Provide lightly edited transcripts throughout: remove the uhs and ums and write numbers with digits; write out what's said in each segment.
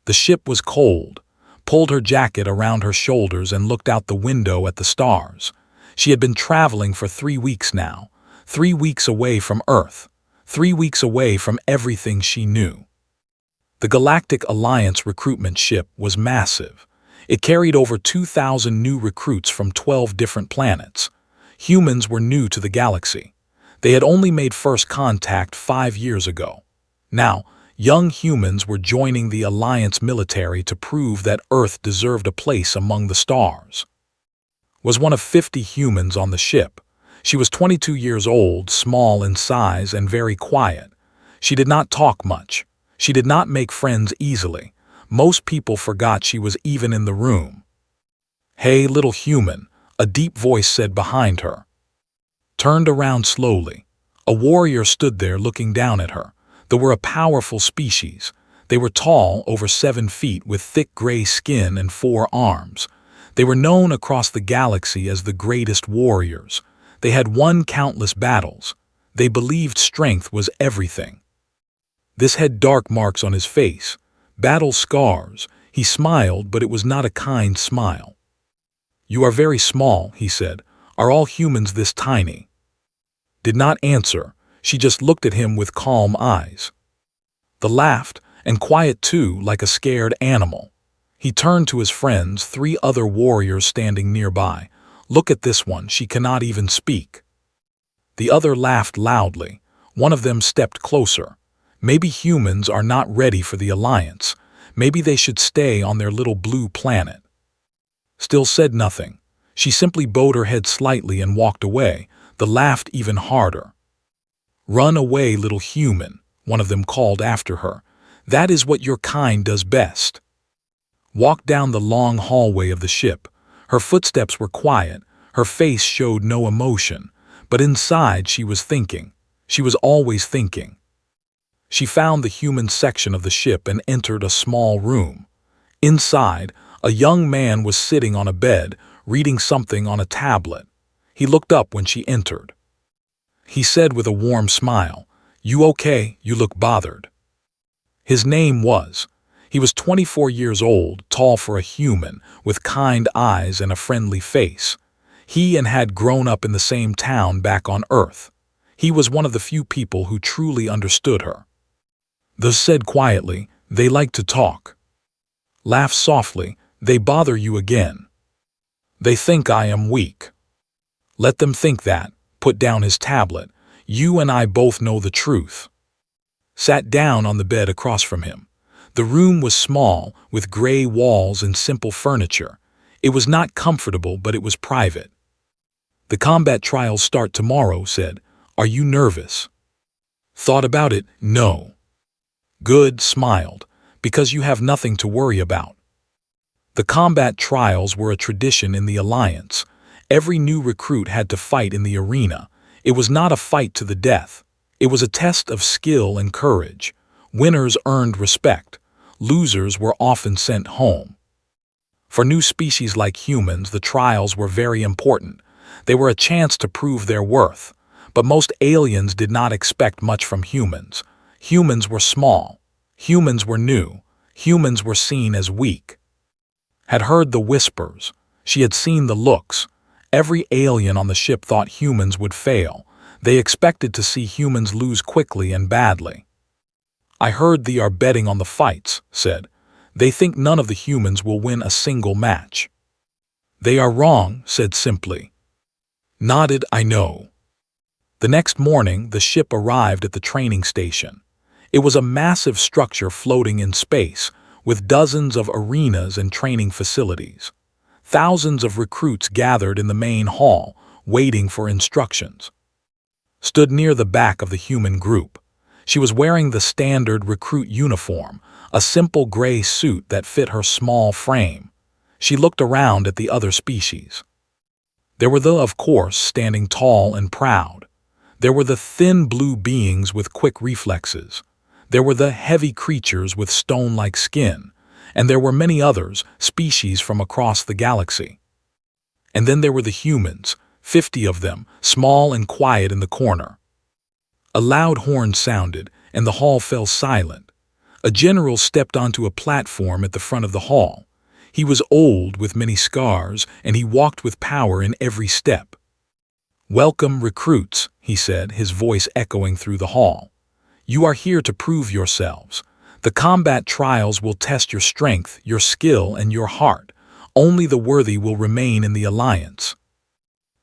The ship was cold, pulled her jacket around her shoulders and looked out the window at the stars. She had been traveling for 3 weeks now, 3 weeks away from Earth, 3 weeks away from everything she knew. The Galactic Alliance recruitment ship was massive. It carried over 2,000 new recruits from 12 different planets. Humans were new to the galaxy. They had only made first contact 5 years ago. Now, young humans were joining the Alliance military to prove that Earth deserved a place among the stars. Was one of 50 humans on the ship. She was 22 years old, small in size and very quiet. She did not talk much. She did not make friends easily. Most people forgot she was even in the room. "Hey, little human," a deep voice said behind her. Turned around slowly. A warrior stood there looking down at her. They were a powerful species. They were tall, over 7 feet, with thick gray skin and 4 arms. They were known across the galaxy as the greatest warriors. They had won countless battles. They believed strength was everything. This had dark marks on his face, battle scars. He smiled, but it was not a kind smile. "You are very small," he said. "Are all humans this tiny?" Did not answer. She just looked at him with calm eyes. The laughed, and quiet too, like a scared animal. He turned to his friends, 3 other warriors standing nearby. "Look at this one, she cannot even speak." The other laughed loudly. One of them stepped closer. Maybe humans are not ready for the Alliance. Maybe they should stay on their little blue planet. Still said nothing. She simply bowed her head slightly and walked away. The laughed even harder. "Run away, little human," one of them called after her. "That is what your kind does best." Walked down the long hallway of the ship. Her footsteps were quiet. Her face showed no emotion. But inside she was thinking. She was always thinking. She found the human section of the ship and entered a small room. Inside, a young man was sitting on a bed, reading something on a tablet. He looked up when she entered. He said with a warm smile, "You okay? You look bothered." His name was. He was 24 years old, tall for a human, with kind eyes and a friendly face. He and had grown up in the same town back on Earth. He was one of the few people who truly understood her. Thus said quietly, "They like to talk." Laughed softly, "They bother you again. They think I am weak." Let them think that. Put down his tablet. "You and I both know the truth." Sat down on the bed across from him. The room was small, with gray walls and simple furniture. It was not comfortable, but it was private. "The combat trials start tomorrow," said. "Are you nervous?" Thought about it. "No." "Good," smiled. "Because you have nothing to worry about." The combat trials were a tradition in the Alliance. Every new recruit had to fight in the arena. It was not a fight to the death. It was a test of skill and courage. Winners earned respect. Losers were often sent home. For new species like humans, the trials were very important. They were a chance to prove their worth. But most aliens did not expect much from humans. Humans were small. Humans were new. Humans were seen as weak. Had heard the whispers. She had seen the looks. Every alien on the ship thought humans would fail. They expected to see humans lose quickly and badly. "I heard they are betting on the fights," said. "They think none of the humans will win a single match." "They are wrong," said simply. Nodded, "I know." The next morning, the ship arrived at the training station. It was a massive structure floating in space, with dozens of arenas and training facilities. Thousands of recruits gathered in the main hall, waiting for instructions. Stood near the back of the human group. She was wearing the standard recruit uniform, a simple gray suit that fit her small frame. She looked around at the other species. There were of course, standing tall and proud. There were the thin blue beings with quick reflexes. There were the heavy creatures with stone-like skin. And there were many others, species from across the galaxy. And then there were the humans, 50 of them, small and quiet in the corner. A loud horn sounded, and the hall fell silent. A general stepped onto a platform at the front of the hall. He was old, with many scars, and he walked with power in every step. "Welcome, recruits," he said, his voice echoing through the hall. "You are here to prove yourselves. The combat trials will test your strength, your skill, and your heart. Only the worthy will remain in the alliance."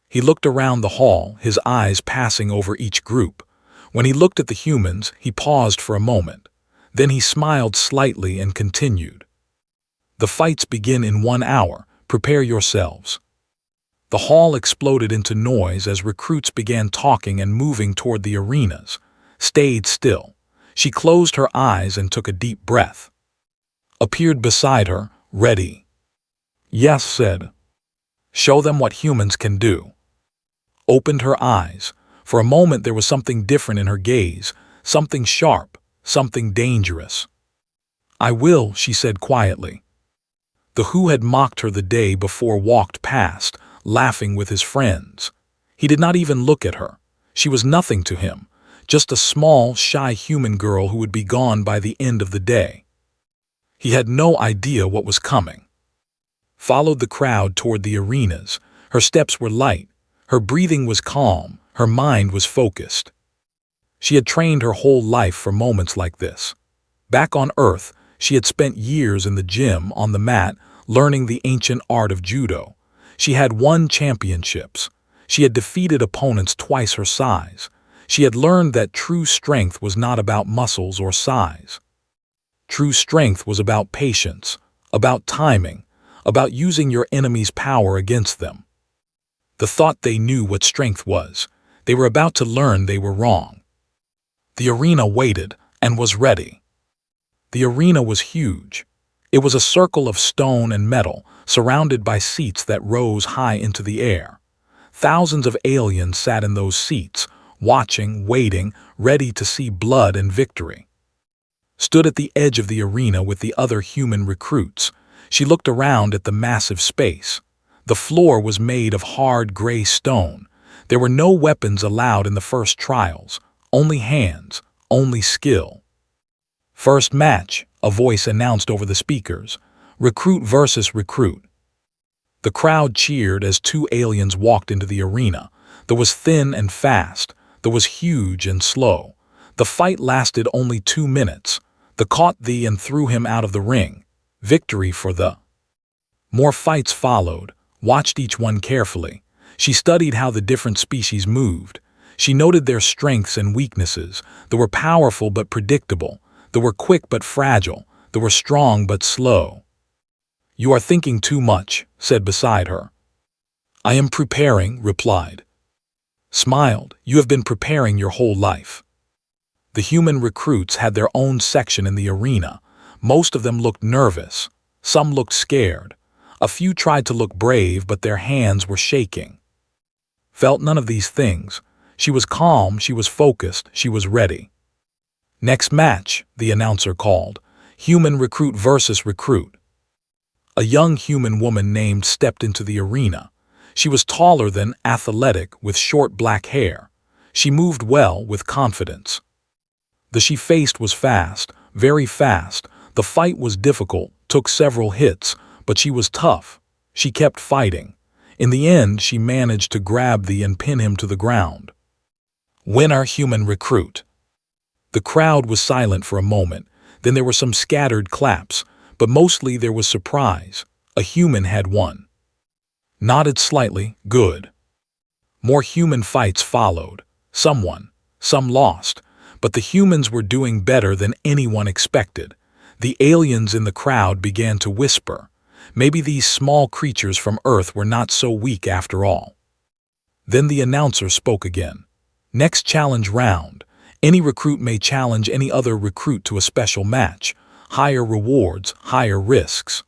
He looked around the hall, his eyes passing over each group. When he looked at the humans, he paused for a moment. Then he smiled slightly and continued. "The fights begin in 1 hour. Prepare yourselves." The hall exploded into noise as recruits began talking and moving toward the arenas. Stayed still. She closed her eyes and took a deep breath. Appeared beside her, ready. "Yes," said. "Show them what humans can do." Opened her eyes. For a moment there was something different in her gaze, something sharp, something dangerous. "I will," she said quietly. The Who had mocked her the day before walked past, laughing with his friends. He did not even look at her. She was nothing to him, just a small, shy human girl who would be gone by the end of the day. He had no idea what was coming. Followed the crowd toward the arenas. Her steps were light. Her breathing was calm. Her mind was focused. She had trained her whole life for moments like this. Back on Earth, she had spent years in the gym, on the mat, learning the ancient art of judo. She had won championships. She had defeated opponents twice her size. She had learned that true strength was not about muscles or size. True strength was about patience, about timing, about using your enemy's power against them. The thought they knew what strength was. They were about to learn they were wrong. The arena waited and was ready. The arena was huge. It was a circle of stone and metal, surrounded by seats that rose high into the air. Thousands of aliens sat in those seats, watching, waiting, ready to see blood and victory. Stood at the edge of the arena with the other human recruits. She looked around at the massive space. The floor was made of hard gray stone. There were no weapons allowed in the first trials, only hands, only skill. "First match," a voice announced over the speakers. "Recruit versus recruit." The crowd cheered as 2 aliens walked into the arena. There was thin and fast. There was huge and slow. The fight lasted only 2 minutes. The caught the and threw him out of the ring. Victory for the. More fights followed. Watched each one carefully. She studied how the different species moved. She noted their strengths and weaknesses. They were powerful but predictable. They were quick but fragile. They were strong but slow. "You are thinking too much," said beside her. "I am preparing," replied. Smiled. "You have been preparing your whole life." The human recruits had their own section in the arena. Most of them looked nervous. Some looked scared. A few tried to look brave, but their hands were shaking. Felt none of these things. She was calm, she was focused, she was ready. "Next match," the announcer called. "Human recruit versus recruit." A young human woman named stepped into the arena. She was taller than athletic, with short black hair. She moved well, with confidence. The she faced was fast, very fast. The fight was difficult, took several hits, but she was tough. She kept fighting. In the end, she managed to grab the and pin him to the ground. Winner, human recruit. The crowd was silent for a moment. Then there were some scattered claps, but mostly there was surprise. A human had won. Nodded slightly. Good. More human fights followed. Some won, some lost, but the humans were doing better than anyone expected. The aliens in the crowd began to whisper. Maybe these small creatures from Earth were not so weak after all. Then the announcer spoke again. "Next challenge round. Any recruit may challenge any other recruit to a special match. Higher rewards, higher risks."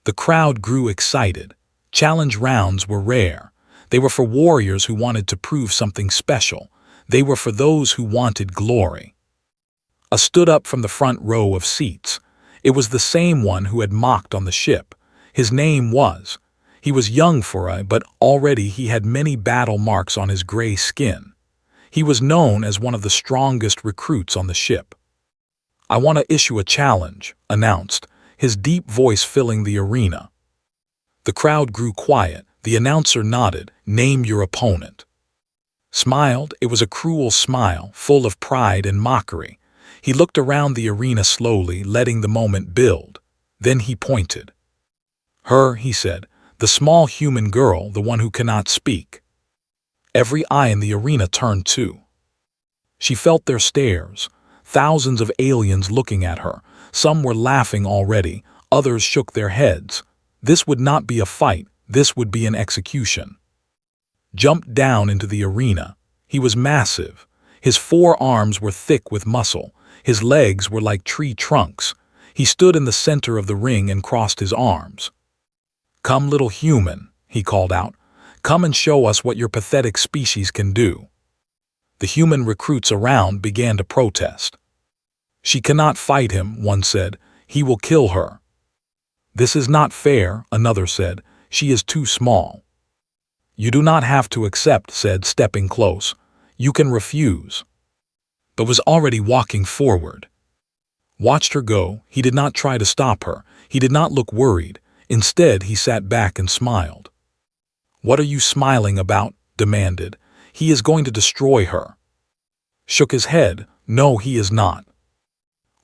The crowd grew excited. Challenge rounds were rare. They were for warriors who wanted to prove something special. They were for those who wanted glory. A stood up from the front row of seats. It was the same one who had mocked on the ship. His name was. He was young for a, but already he had many battle marks on his gray skin. He was known as one of the strongest recruits on the ship. "I want to issue a challenge," announced, his deep voice filling the arena. The crowd grew quiet. The announcer nodded. "Name your opponent." Smiled. It was a cruel smile, full of pride and mockery. He looked around the arena slowly, letting the moment build. Then he pointed. "Her," he said, "the small human girl, the one who cannot speak." Every eye in the arena turned too. She felt their stares, thousands of aliens looking at her. Some were laughing already, others shook their heads. This would not be a fight, this would be an execution. Jumped down into the arena. He was massive. His forearms were thick with muscle. His legs were like tree trunks. He stood in the center of the ring and crossed his arms. "Come, little human," he called out. "Come and show us what your pathetic species can do." The human recruits around began to protest. "She cannot fight him," one said. "He will kill her." "This is not fair," another said. "She is too small." "You do not have to accept," said, stepping close. "You can refuse." But was already walking forward. Watched her go. He did not try to stop her. He did not look worried. Instead, he sat back and smiled. "What are you smiling about?" demanded. "He is going to destroy her." Shook his head. "No, he is not."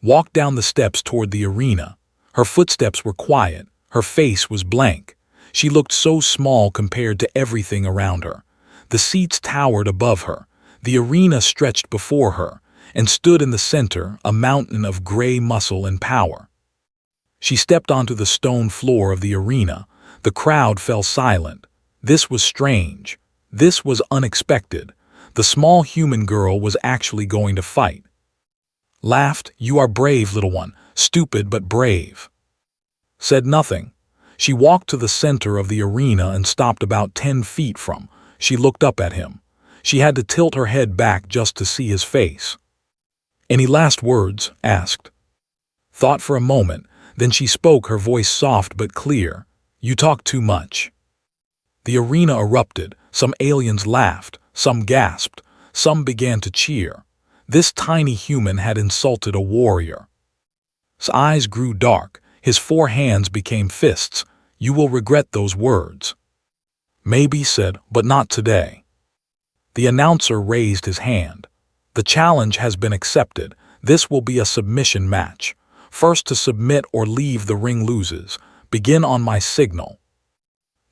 Walked down the steps toward the arena. Her footsteps were quiet. Her face was blank. She looked so small compared to everything around her. The seats towered above her. The arena stretched before her, and stood in the center, a mountain of gray muscle and power. She stepped onto the stone floor of the arena. The crowd fell silent. This was strange. This was unexpected. The small human girl was actually going to fight. Laughed. "You are brave, little one. Stupid but brave." Said nothing. She walked to the center of the arena and stopped about 10 feet from. She looked up at him. She had to tilt her head back just to see his face. "Any last words?" asked. Thought for a moment. Then she spoke, her voice soft but clear. "You talk too much." The arena erupted. Some aliens laughed. Some gasped. Some began to cheer. This tiny human had insulted a warrior. His eyes grew dark. His 4 hands became fists. "You will regret those words." "Maybe," said, "but not today." The announcer raised his hand. "The challenge has been accepted. This will be a submission match. First to submit or leave the ring loses. Begin on my signal."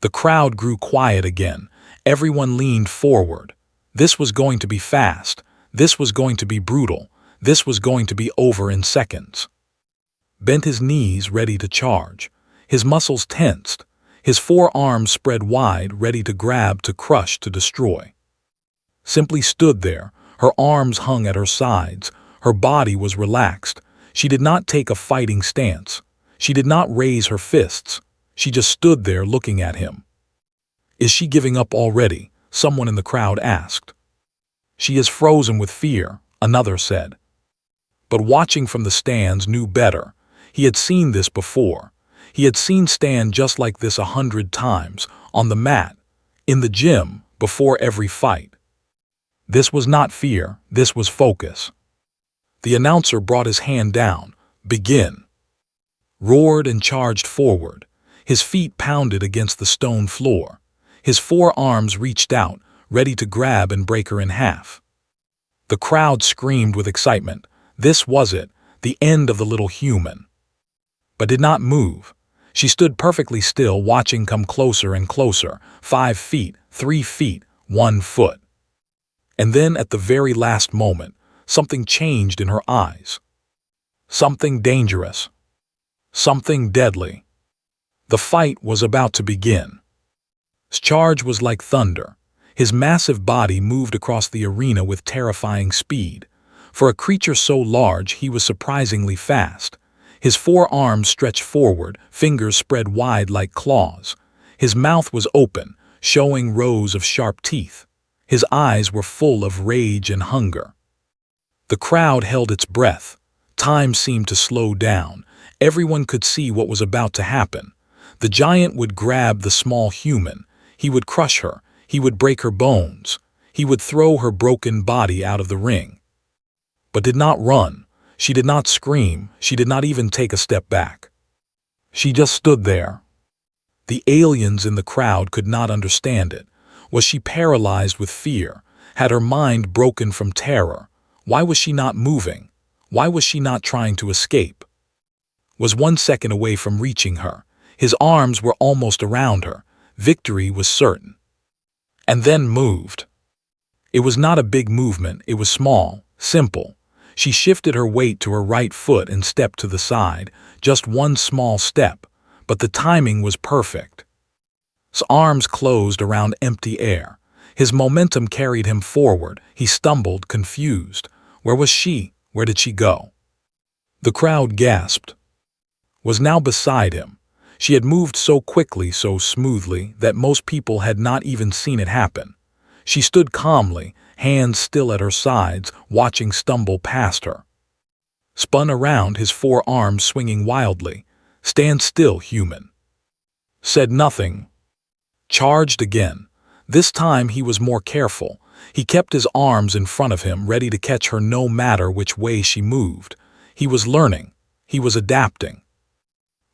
The crowd grew quiet again. Everyone leaned forward. This was going to be fast. This was going to be brutal. This was going to be over in seconds. Bent his knees, ready to charge. His muscles tensed. His 4 arms spread wide, ready to grab, to crush, to destroy. Simply stood there. Her arms hung at her sides. Her body was relaxed. She did not take a fighting stance. She did not raise her fists. She just stood there looking at him. "Is she giving up already?" someone in the crowd asked. "She is frozen with fear," another said. But watching from the stands knew better. He had seen this before. He had seen Stan just like this 100 times, on the mat, in the gym, before every fight. This was not fear, this was focus. The announcer brought his hand down. "Begin." Roared and charged forward. His feet pounded against the stone floor. His 4 arms reached out, ready to grab and break her in half. The crowd screamed with excitement. This was it, the end of the little human. But did not move. She stood perfectly still, watching come closer and closer. 5 feet, 3 feet, 1 foot. And then at the very last moment, something changed in her eyes. Something dangerous. Something deadly. The fight was about to begin. His charge was like thunder. His massive body moved across the arena with terrifying speed. For a creature so large, he was surprisingly fast. His 4 arms stretched forward, fingers spread wide like claws. His mouth was open, showing rows of sharp teeth. His eyes were full of rage and hunger. The crowd held its breath. Time seemed to slow down. Everyone could see what was about to happen. The giant would grab the small human. He would crush her. He would break her bones. He would throw her broken body out of the ring. But did not run. She did not scream, she did not even take a step back. She just stood there. The aliens in the crowd could not understand it. Was she paralyzed with fear? Had her mind broken from terror? Why was she not moving? Why was she not trying to escape? Was 1 second away from reaching her. His arms were almost around her. Victory was certain. And then moved. It was not a big movement, it was small, simple. She shifted her weight to her right foot and stepped to the side, just one small step, but the timing was perfect. His arms closed around empty air. His momentum carried him forward. He stumbled, confused. Where was she? Where did she go? The crowd gasped. Was now beside him. She had moved so quickly, so smoothly, that most people had not even seen it happen. She stood calmly, hands still at her sides, watching stumble past her. Spun around, his 4 arms swinging wildly. Stand still, human. Said nothing. Charged again. This time he was more careful. He kept his arms in front of him, ready to catch her no matter which way she moved. He was learning. He was adapting.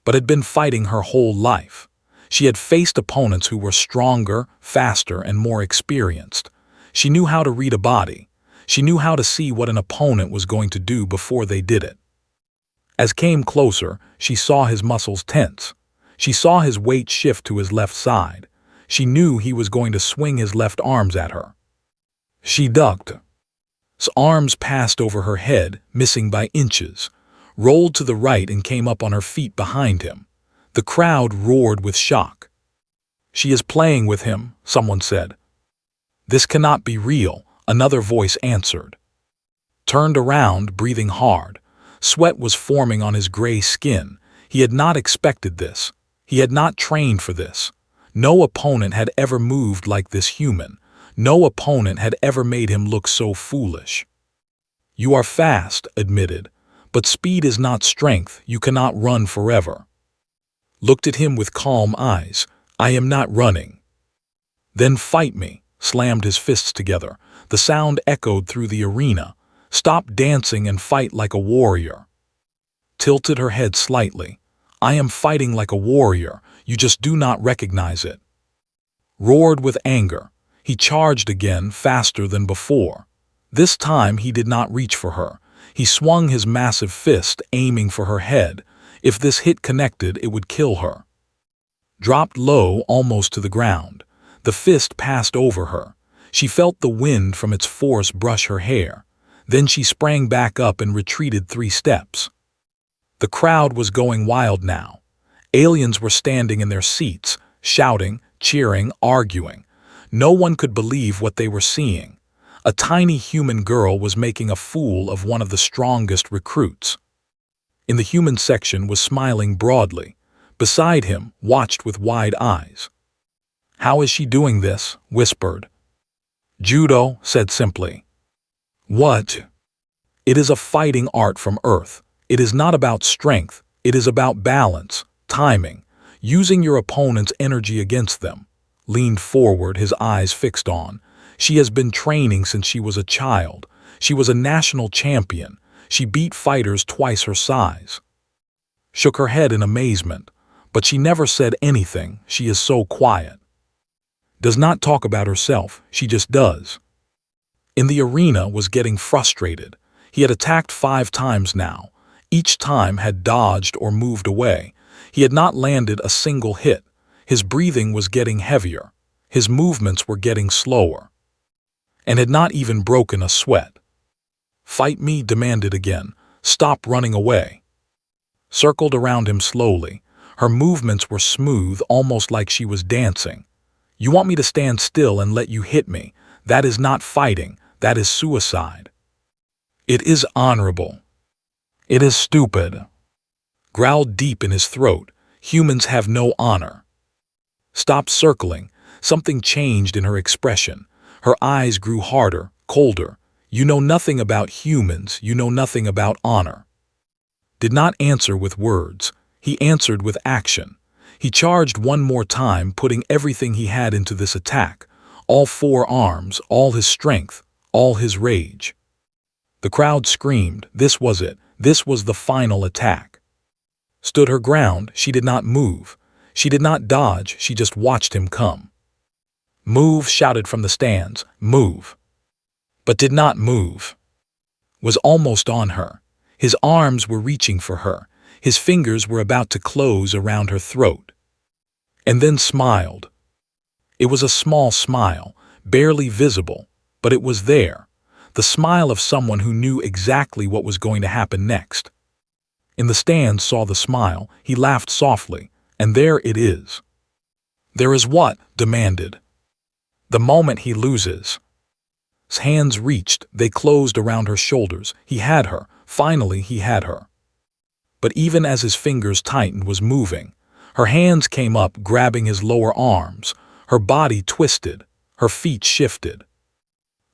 But had been fighting her whole life. She had faced opponents who were stronger, faster, and more experienced. She knew how to read a body. She knew how to see what an opponent was going to do before they did it. As came closer, she saw his muscles tense. She saw his weight shift to his left side. She knew he was going to swing his left arms at her. She ducked. His arms passed over her head, missing by inches, rolled to the right and came up on her feet behind him. The crowd roared with shock. She is playing with him, someone said. This cannot be real, another voice answered. Turned around, breathing hard. Sweat was forming on his gray skin. He had not expected this. He had not trained for this. No opponent had ever moved like this human. No opponent had ever made him look so foolish. You are fast, admitted, but speed is not strength. You cannot run forever. Looked at him with calm eyes. I am not running. Then fight me, slammed his fists together. The sound echoed through the arena. Stop dancing and fight like a warrior. Tilted her head slightly. I am fighting like a warrior. You just do not recognize it. Roared with anger. He charged again, faster than before. This time he did not reach for her. He swung his massive fist, aiming for her head. If this hit connected, it would kill her. Dropped low, almost to the ground. The fist passed over her. She felt the wind from its force brush her hair. Then she sprang back up and retreated 3 steps. The crowd was going wild now. Aliens were standing in their seats, shouting, cheering, arguing. No one could believe what they were seeing. A tiny human girl was making a fool of one of the strongest recruits. In the human section was smiling broadly. Beside him, watched with wide eyes. How is she doing this? Whispered. Judo, said simply. What? It is a fighting art from Earth. It is not about strength. It is about balance, timing, using your opponent's energy against them. Leaned forward, his eyes fixed on. She has been training since she was a child. She was a national champion. She beat fighters twice her size. Shook her head in amazement, but she never said anything. She is so quiet. Does not talk about herself, she just does. In the arena was getting frustrated. He had attacked 5 times now. Each time had dodged or moved away. He had not landed a single hit. His breathing was getting heavier. His movements were getting slower. And had not even broken a sweat. Fight me, demanded again. Stop running away. Circled around him slowly. Her movements were smooth, almost like she was dancing. You want me to stand still and let you hit me? That is not fighting. That is suicide. It is honorable. It is stupid. Growled deep in his throat. Humans have no honor. Stopped circling. Something changed in her expression. Her eyes grew harder, colder. You know nothing about humans. You know nothing about honor. Did not answer with words. He answered with action. He charged one more time, putting everything he had into this attack. All 4 arms, all his strength, all his rage. The crowd screamed. This was it. This was the final attack. Stood her ground, she did not move. She did not dodge, she just watched him come. "Move," shouted from the stands, "move." But did not move. Was almost on her. His arms were reaching for her. His fingers were about to close around her throat. And then smiled. It was a small smile, barely visible, but it was there. The smile of someone who knew exactly what was going to happen next. In the stands saw the smile, he laughed softly, and there it is. There is what? Demanded. The moment he loses. His hands reached, they closed around her shoulders. He had her. Finally, he had her. But even as his fingers tightened, was moving. Her hands came up, grabbing his lower arms. Her body twisted. Her feet shifted.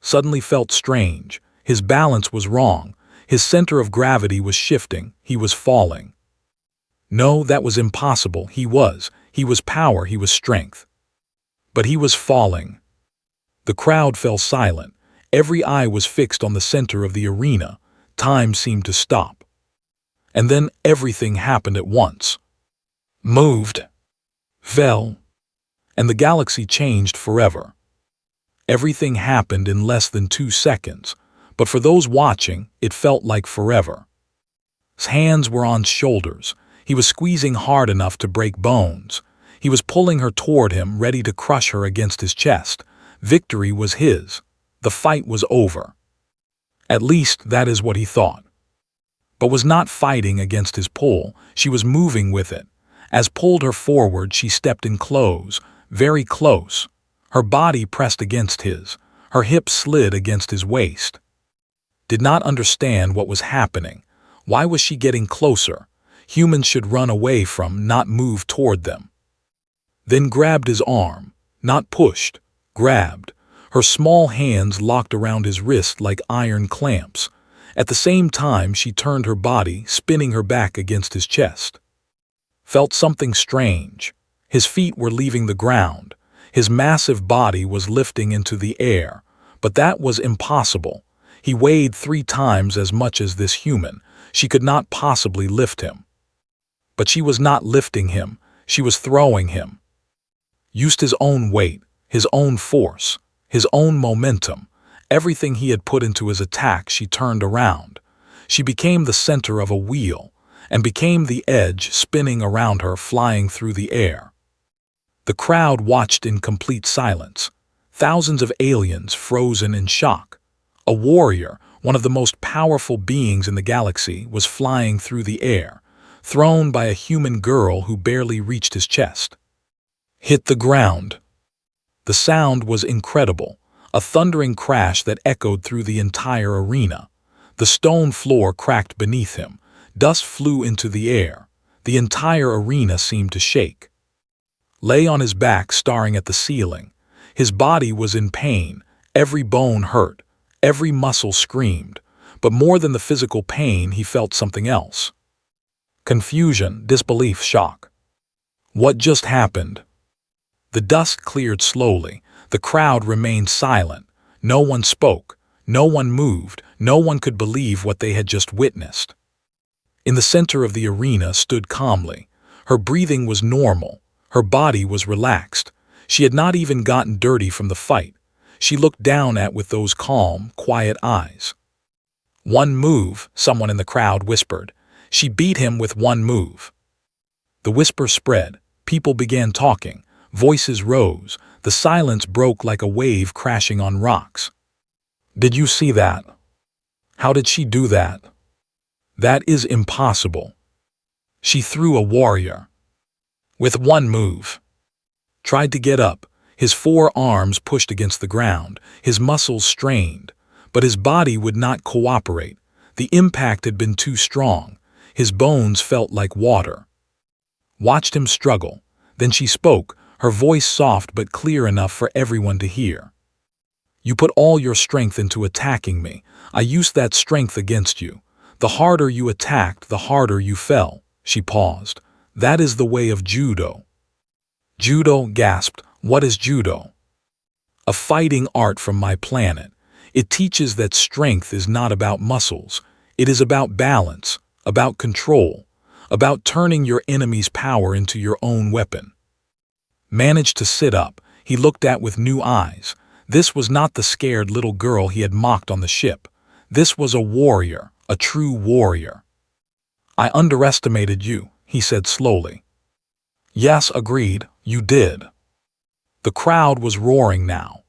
Suddenly felt strange. His balance was wrong. His center of gravity was shifting. He was falling. No, that was impossible. He was power, he was strength. But he was falling. The crowd fell silent. Every eye was fixed on the center of the arena. Time seemed to stop. And then everything happened at once. Moved. Fell. And the galaxy changed forever. Everything happened in less than 2 seconds, but for those watching, it felt like forever. His hands were on shoulders. He was squeezing hard enough to break bones. He was pulling her toward him, ready to crush her against his chest. Victory was his. The fight was over. At least that is what he thought. But was not fighting against his pull, she was moving with it. As pulled her forward, she stepped in close, very close. Her body pressed against his. Her hips slid against his waist. Did not understand what was happening. Why was she getting closer? Humans should run away from, not move toward them. Then grabbed his arm. Not pushed. Grabbed. Her small hands locked around his wrist like iron clamps. At the same time, she turned her body, spinning her back against his chest. Felt something strange. His feet were leaving the ground. His massive body was lifting into the air. But that was impossible. He weighed 3 times as much as this human. She could not possibly lift him. But she was not lifting him. She was throwing him. Used his own weight, his own force, his own momentum. Everything he had put into his attack, she turned around. She became the center of a wheel, and became the edge spinning around her, flying through the air. The crowd watched in complete silence. Thousands of aliens frozen in shock. A warrior, one of the most powerful beings in the galaxy, was flying through the air, thrown by a human girl who barely reached his chest. Hit the ground. The sound was incredible, a thundering crash that echoed through the entire arena. The stone floor cracked beneath him. Dust flew into the air. The entire arena seemed to shake. Lay on his back, staring at the ceiling. His body was in pain. Every bone hurt. Every muscle screamed. But more than the physical pain, he felt something else. Confusion, disbelief, shock. What just happened? The dust cleared slowly. The crowd remained silent. No one spoke. No one moved. No one could believe what they had just witnessed. In the center of the arena stood calmly. Her breathing was normal. Her body was relaxed. She had not even gotten dirty from the fight. She looked down with those calm, quiet eyes. "One move," someone in the crowd whispered. "She beat him with one move." The whisper spread. People began talking. Voices rose. The silence broke like a wave crashing on rocks. "Did you see that? How did she do that? That is impossible. She threw a warrior. With one move." Tried to get up. His 4 arms pushed against the ground. His muscles strained. But his body would not cooperate. The impact had been too strong. His bones felt like water. Watched him struggle. Then she spoke, her voice soft but clear enough for everyone to hear. "You put all your strength into attacking me. I used that strength against you. The harder you attacked, the harder you fell." She paused. "That is the way of judo." "Judo?" gasped. "What is judo?" "A fighting art from my planet. It teaches that strength is not about muscles. It is about balance, about control, about turning your enemy's power into your own weapon. Managed to sit up, he looked at with new eyes. This was not the scared little girl he had mocked on the ship. This was a warrior, a true warrior. I underestimated you, he said slowly. Yes, agreed, you did. The crowd was roaring now.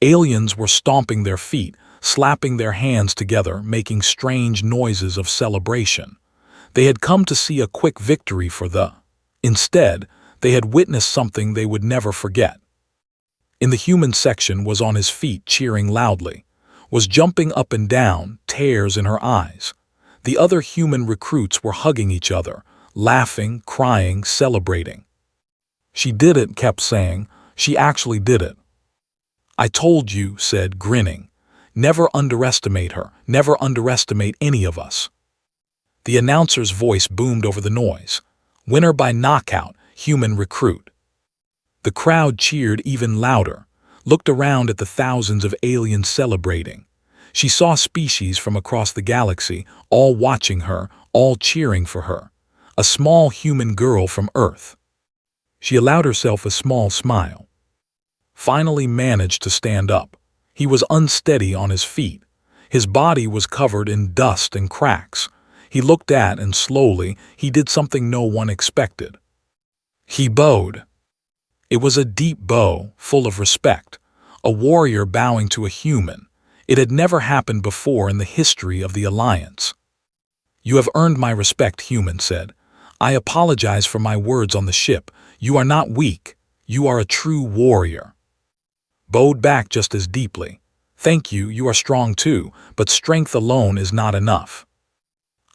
Aliens were stomping their feet, slapping their hands together, making strange noises of celebration. They had come to see a quick victory for the. Instead, they had witnessed something they would never forget. In the human section was on his feet cheering loudly, was jumping up and down, tears in her eyes. The other human recruits were hugging each other, laughing, crying, celebrating. She did it, kept saying. She actually did it. I told you, said, grinning. Never underestimate her, never underestimate any of us. The announcer's voice boomed over the noise. Winner by knockout, human recruit. The crowd cheered even louder, looked around at the thousands of aliens celebrating. She saw species from across the galaxy, all watching her, all cheering for her. A small human girl from Earth. She allowed herself a small smile. Finally managed to stand up. He was unsteady on his feet. His body was covered in dust and cracks. He looked at and slowly he did something no one expected. He bowed. It was a deep bow, full of respect. A warrior bowing to a human. It had never happened before in the history of the Alliance. You have earned my respect, human said. I apologize for my words on the ship. You are not weak. You are a true warrior. Bowed back just as deeply. Thank you, you are strong too, but strength alone is not enough.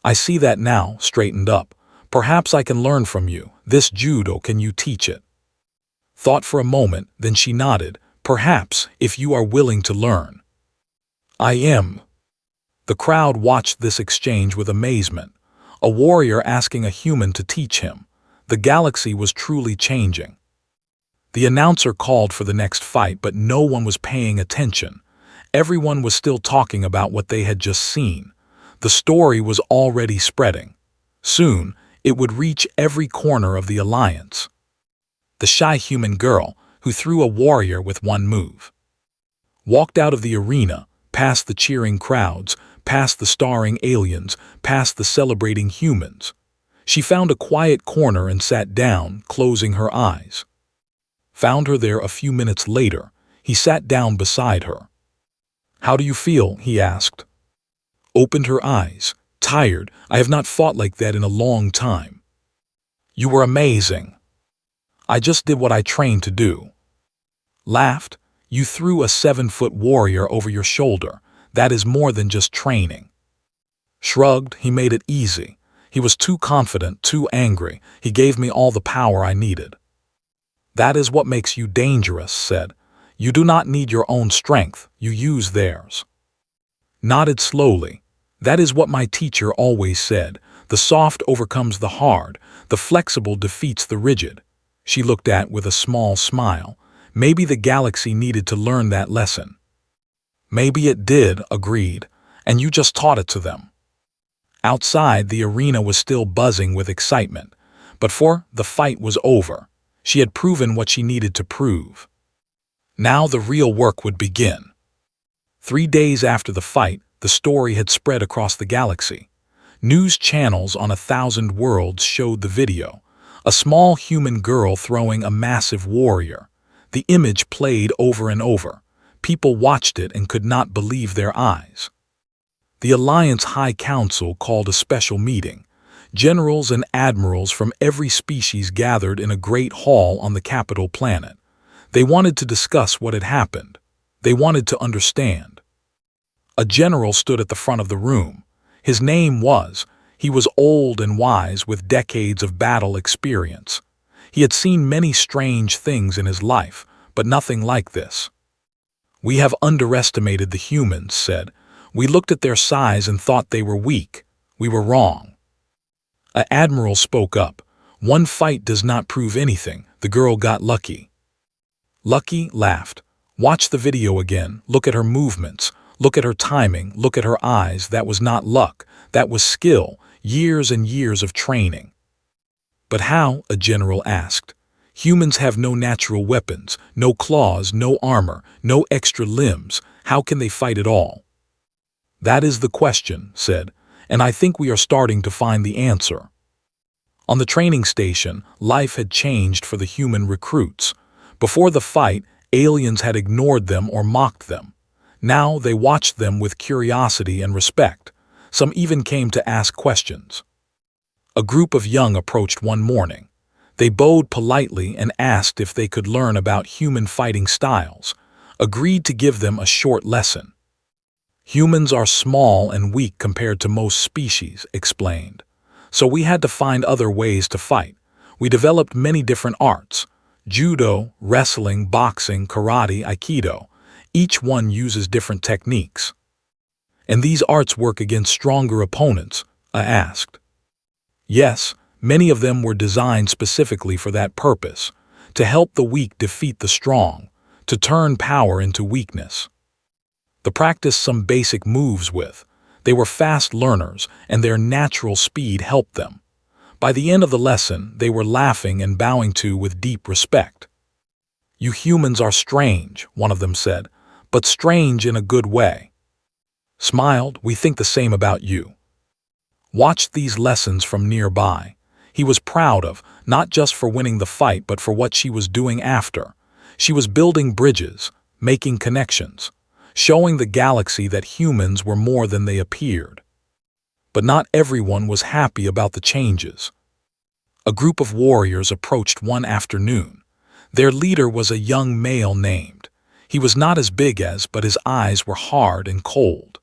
I see that now, straightened up. Perhaps I can learn from you. This judo, can you teach it? Thought for a moment, then she nodded. Perhaps, if you are willing to learn. I am. The crowd watched this exchange with amazement. A warrior asking a human to teach him. The galaxy was truly changing. The announcer called for the next fight, but no one was paying attention. Everyone was still talking about what they had just seen. The story was already spreading. Soon, it would reach every corner of the Alliance. The shy human girl, who threw a warrior with one move. Walked out of the arena, past the cheering crowds, past the starring aliens, past the celebrating humans. She found a quiet corner and sat down, closing her eyes. Found her there a few minutes later. He sat down beside her. How do you feel? He asked. Opened her eyes. Tired. I have not fought like that in a long time. You were amazing. I just did what I trained to do. Laughed. You threw a 7-foot warrior over your shoulder. That is more than just training. Shrugged. He made it easy. He was too confident, too angry. He gave me all the power I needed. That is what makes you dangerous, said. You do not need your own strength, you use theirs. Nodded slowly. That is what my teacher always said. The soft overcomes the hard, the flexible defeats the rigid. She looked at with a small smile. Maybe the galaxy needed to learn that lesson. Maybe it did, agreed, and you just taught it to them. Outside, the arena was still buzzing with excitement, but the fight was over. She had proven what she needed to prove. Now the real work would begin. 3 days after the fight, the story had spread across the galaxy. News channels on 1,000 worlds showed the video. A small human girl throwing a massive warrior. The image played over and over. People watched it and could not believe their eyes. The Alliance High Council called a special meeting. Generals and admirals from every species gathered in a great hall on the capital planet. They wanted to discuss what had happened. They wanted to understand. A general stood at the front of the room. His name he was old and wise with decades of battle experience. He had seen many strange things in his life, but nothing like this. We have underestimated the humans, said. We looked at their size and thought they were weak. We were wrong. An admiral spoke up. One fight does not prove anything. The girl got lucky. Lucky? Laughed. Watch the video again. Look at her movements. Look at her timing, look at her eyes. That was not luck, that was skill, years and years of training. But how? A general asked. Humans have no natural weapons, no claws, no armor, no extra limbs. How can they fight at all? That is the question, said, and I think we are starting to find the answer. On the training station, life had changed for the human recruits. Before the fight, aliens had ignored them or mocked them. Now they watched them with curiosity and respect. Some even came to ask questions. A group of young approached one morning. They bowed politely and asked if they could learn about human fighting styles, agreed to give them a short lesson. Humans are small and weak compared to most species, explained. So we had to find other ways to fight. We developed many different arts: judo, wrestling, boxing, karate, aikido. Each one uses different techniques. And these arts work against stronger opponents? I asked. Yes, many of them were designed specifically for that purpose, to help the weak defeat the strong, to turn power into weakness. They practiced some basic moves with. They were fast learners, and their natural speed helped them. By the end of the lesson, they were laughing and bowing to with deep respect. You humans are strange, one of them said, but strange in a good way. Smiled, we think the same about you. Watched these lessons from nearby. He was proud of, not just for winning the fight, but for what she was doing after. She was building bridges, making connections, showing the galaxy that humans were more than they appeared. But not everyone was happy about the changes. A group of warriors approached one afternoon. Their leader was a young male named. He was not as big as, but his eyes were hard and cold.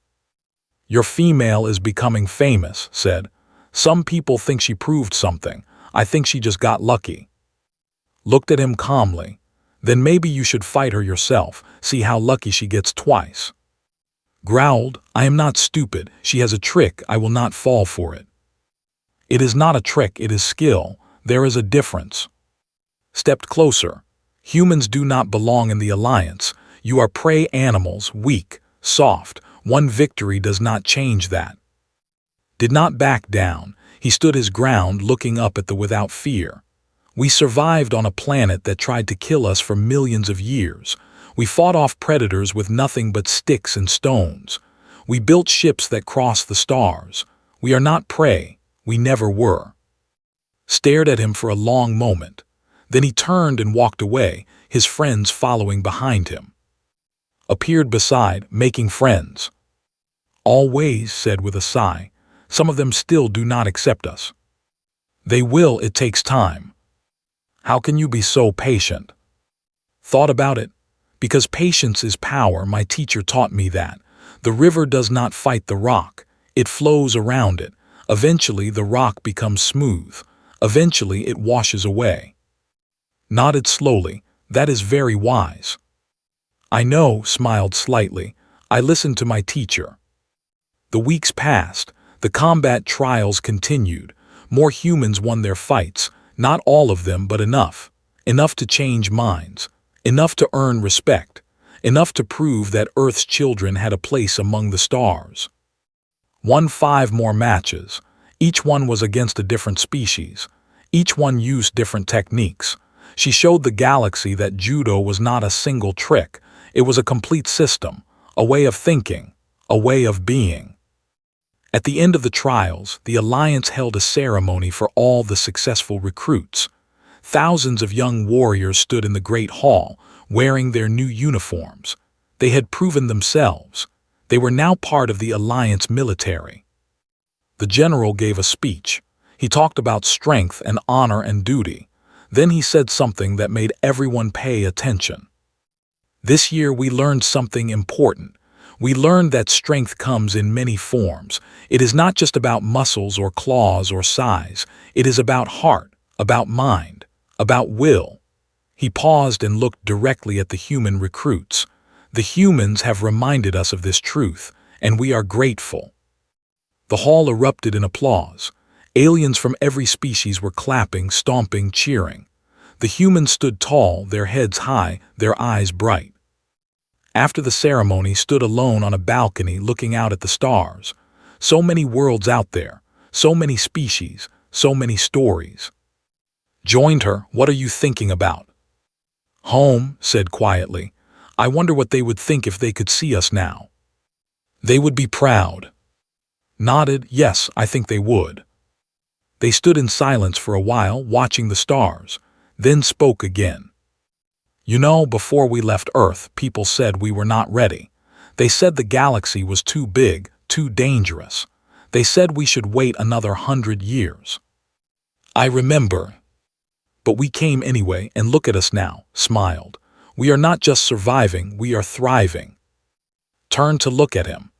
Your female is becoming famous, said. Some people think she proved something. I think she just got lucky. Looked at him calmly. Then maybe you should fight her yourself, see how lucky she gets twice. Growled, I am not stupid, she has a trick, I will not fall for it. It is not a trick, it is skill, there is a difference. Stepped closer. Humans do not belong in the alliance, you are prey animals, weak, soft, one victory does not change that. Did not back down, he stood his ground looking up at the without fear. We survived on a planet that tried to kill us for millions of years. We fought off predators with nothing but sticks and stones. We built ships that crossed the stars. We are not prey. We never were. Stared at him for a long moment. Then he turned and walked away, his friends following behind him. Appeared beside, making friends. Always, said with a sigh. Some of them still do not accept us. They will, it takes time. How can you be so patient? Thought about it. Because patience is power, my teacher taught me that. The river does not fight the rock, it flows around it. Eventually the rock becomes smooth. Eventually it washes away. Nodded slowly. That is very wise. I know, smiled slightly. I listened to my teacher. The weeks passed. The combat trials continued. More humans won their fights. Not all of them, but enough. Enough to change minds. Enough to earn respect. Enough to prove that Earth's children had a place among the stars. Won 5 more matches. Each one was against a different species. Each one used different techniques. She showed the galaxy that judo was not a single trick. It was a complete system, a way of thinking, a way of being. At the end of the trials, the Alliance held a ceremony for all the successful recruits. Thousands of young warriors stood in the Great Hall, wearing their new uniforms. They had proven themselves. They were now part of the Alliance military. The general gave a speech. He talked about strength and honor and duty. Then he said something that made everyone pay attention. This year we learned something important. We learned that strength comes in many forms. It is not just about muscles or claws or size. It is about heart, about mind, about will. He paused and looked directly at the human recruits. The humans have reminded us of this truth, and we are grateful. The hall erupted in applause. Aliens from every species were clapping, stomping, cheering. The humans stood tall, their heads high, their eyes bright. after the ceremony, stood alone on a balcony looking out at the stars. So many worlds out there, so many species, so many stories. Joined her. What are you thinking about? Home, said quietly. I wonder what they would think if they could see us now. They would be proud. Nodded. Yes, I think they would. They stood in silence for a while, watching the stars, then spoke again. You know, before we left Earth, people said we were not ready. They said the galaxy was too big, too dangerous. They said we should wait another 100 years. I remember. But we came anyway, and look at us now, smiled. We are not just surviving, we are thriving. Turned to look at him.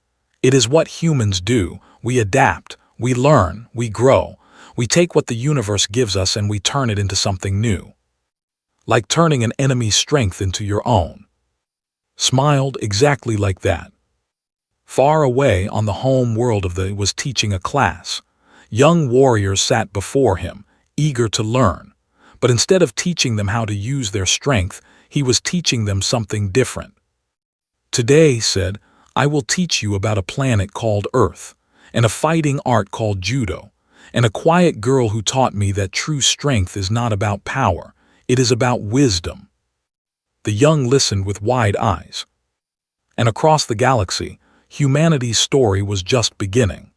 It is what humans do. We adapt, we learn, we grow. We take what the universe gives us and we turn it into something new. Like turning an enemy's strength into your own. Smiled exactly like that. Far away on the home world of the was teaching a class. Young warriors sat before him, eager to learn. But instead of teaching them how to use their strength, he was teaching them something different. Today, said, I will teach you about a planet called Earth, and a fighting art called Judo, and a quiet girl who taught me that true strength is not about power, it is about wisdom. The young listened with wide eyes. And across the galaxy, humanity's story was just beginning.